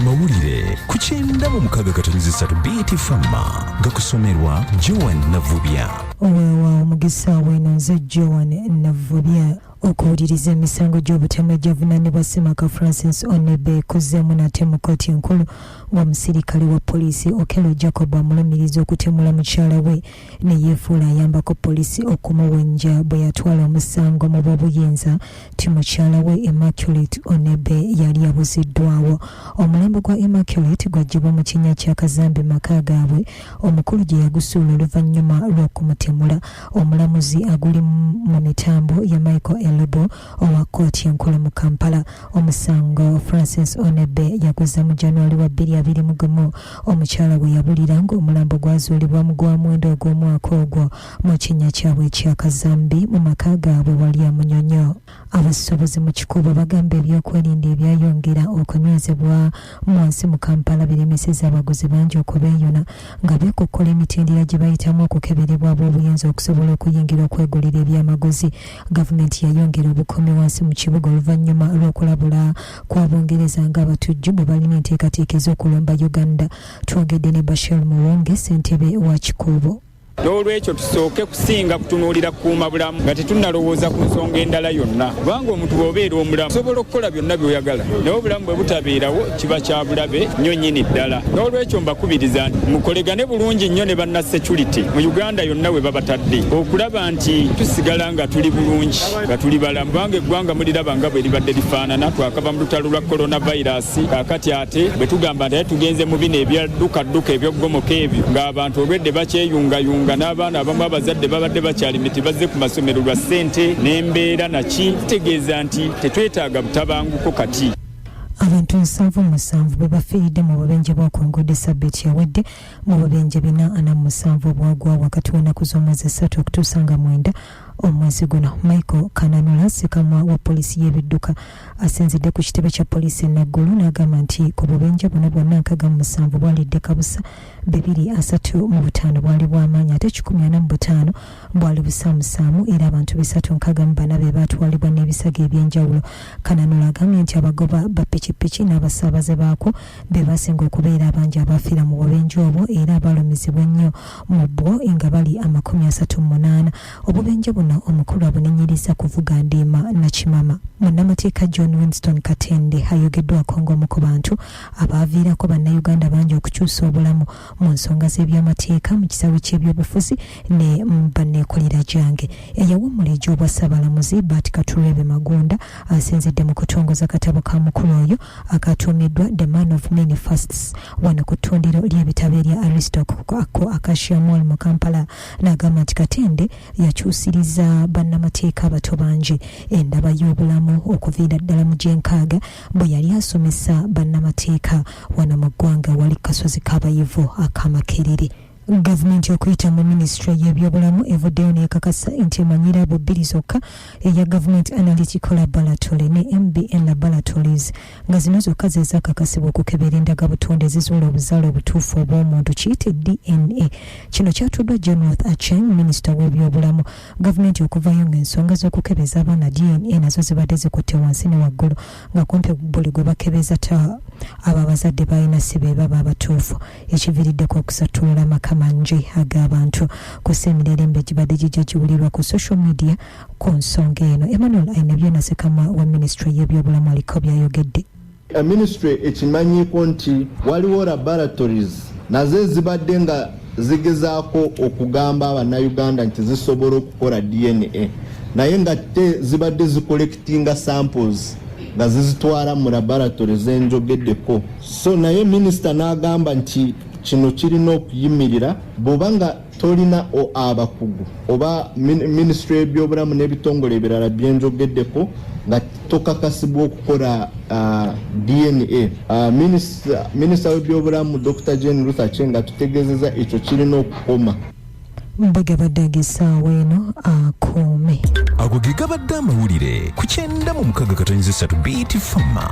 amawulire ku 9:3 BT Fama gakusomerwa Joan Navubya. Owewa omugisa w'enonze Joan Navubya okuwuliriza emisango gy'obutemu egyavunaanibwa Ssemaka Francis Onebe Guzeemu nate mu kkooti enkulu ng'omusirikale wa poliisi Okello Jacob amulumiriza okutemula mukyala we ne yeefuula ayambako poliisi okumuwenja bwe yatwala omusango mu bw'obuyinza ti mukyala we Immaculate Onebe yali abuziddwawo. Omulambo gwa Immaculate gwaggyibwa mu kinnya kya Kazambi maka gaabwe omukulu gye yagusuula oluvannyuma lw'okumutemula. Omulamuzi aguli mu mitambo ya Michael Elebo owa kkooti enkulu mu Kampala. Omusango Francis Onebe yaguza mu January wa 2021 omukyala we yabulira ng'omulambo gwazuulibwa mu gwa mwenda ogw'omwaka ogwo mu kinnya kyabwe ekya Kazambi mu maka gaabwe wali Munyonyo. Abasobozi mu kikubo bagamba ebyokwerinda ebyayongera okunywezebwa mwansi mu Kampala biremeseza abaguzi bangi okubeeyuna nga beekokkola emitendera gye bayitamu okukeberebwa ab'obuyinza okusobola okuyingira okwegulira ebyamaguzi. Gavumenti yayongera obukuumi wansi mu kibuga oluvannyuma lw'okulabula kw'Abongereza ng'abatujju bwe balina enteekateeka ez'okulumba Uganda. Twogedde ne Bashir Muwonge ssentebe wa kikubo. N'olwekyo tusooke kusinga kutunuulira kukuuma bulamu nga tetunnalowooza ku nsonga endala yonna, kubanga omuntu bw'obeera omulamu osobola okukola byonna by'oyagala, naye obulamu bwe butabeerawo kiba kya bulabe nnyo nnyini ddala. N'olwekyo mbakubiriza nti mukolegane bulungi nnyo ne banna security mu Uganda yonna we babatadde okulaba nti tusigala nga tuli bulungi nga tuli balamu, kubanga eggwanga muliraba nga bwe libadde lifaanana. Twakava mu lutalo lwa coronavirus, kaakati ate bwe tugamba nti tugenze mu bino ebyadduka eby'oggomoka ebyo ng'abantu obwedde bakyeyungayunga n'abaana abamu abazadde babadde bakyalime tebazze ku masomero lwa ssente n'embeera naki. Kitegeeza nti tetwetaaga butabanguko kati. Abantu 77 bwe bafiiridde mu bubenje bw'okwongedde Ssabbiiti yawedde mu bubenje 47 obwagwa wakati w'ennaku z'omwezi 3 okutuusa nga 9 omwezi guno. Michael Kananula Ssekamwa wa poliisi y'ebidduka asinzidde ku kitebe kya poliisi Naggulu n'agamba nti ku bubenje buno bwonna 67 bwalidde kabusa, 235 bwali bw'amaanyi ate 145 bwali busaamusaamu era abantu 364 be baatwalibwa n'ebisago eby'enjawulo. Kananula agambye nti abagoba ba pikipiki n'abasaabaze baako be basinga okubeera abangi abafiira mu bubenje obwo era abalumizibwa ennyo mu bwo nga bali 38. Obubenje buno omukulu abunenyeriza kuvuga ndiima na kimama. Munnamateeka John Winston Katende ayogeddwako ng'omu ku bantu abaaviirako bannayuganda bangi okukyusa obulamu mu nsonga z'ebyamateeka mu kisawe ky'ebyobufuzi ne banneekolera gyange. Eyawummula egy'obwa Ssaabalamuzi Bart Katurebe Magunda asinzidde mu kutongoza katabo ka mukulu oyo akatuumiddwa The Man of Many Fasts wano ku ttundiro ly'ebitabo erya Aristotle Acacia Mall mu Kampala n'agamba nti Katende yakyusiriza bannamateeka abato bangi endaba y'obulamu okuviira ddala mu gyenkaaga bwe yali asomesa bannamateeka wano mu ggwanga wali kasozi k'abayivu ak'Amakerere. Gavumenti okuyita mu minisitule y'ebyobulamu evuddeyo n'ekakasa nti emanyira bbiri zokka eya Government Analytical Laboratory ne MBN Laboratories nga zino zokka ze zaakakasibwa okukebera endagabutonde ezizuula obuzaale obutuufu obw'omuntu kiyite DNA. Kino kyatuddwa Jonathan Acheng, minisita w'ebyobulamu. Gavumenti okuvayo ng'ensonga z'okukebeza abaana DNA nazo zibadde zikutte wansi ne waggulu nga kumpi buli gwe bakebeza abo abazadde balina si be baba abatuufu, ekiviiriddeko okusatulula amaka mangi ag'abantu. Kussa emirerembe gibadde gijja giwulirwa ku social media ku nsonga eno. Emmanuel Ainebyo Ssekamwa wa minisitule y'ebyobulamu aliko byayogedde. Ministry ekimanyiiko nti waliwo laboratories nazo zibadde nga zigezaako okugamba abannayuganda nti zisobola okukola DNA naye nga te zibadde zicollectinga samples nga zizitwala mu laboratory zenjogeddeko. So naye minisita n'agamba nti kino kirina okuyimirira bw'oba nga tolina abakugu oba minisitule y'ebyobulamu n'ebitongole ebirala byenjogeddeko nga tokakasibwa okukola DNA. Minisita w'ebyobulamu Dr. Jane Ruth Aceng tutegeezezza ekyo kirina okukoma. Mbagabadde agesaawa eno akuume. Ago ge gabadde amawulire ku 9:3 BT Fama.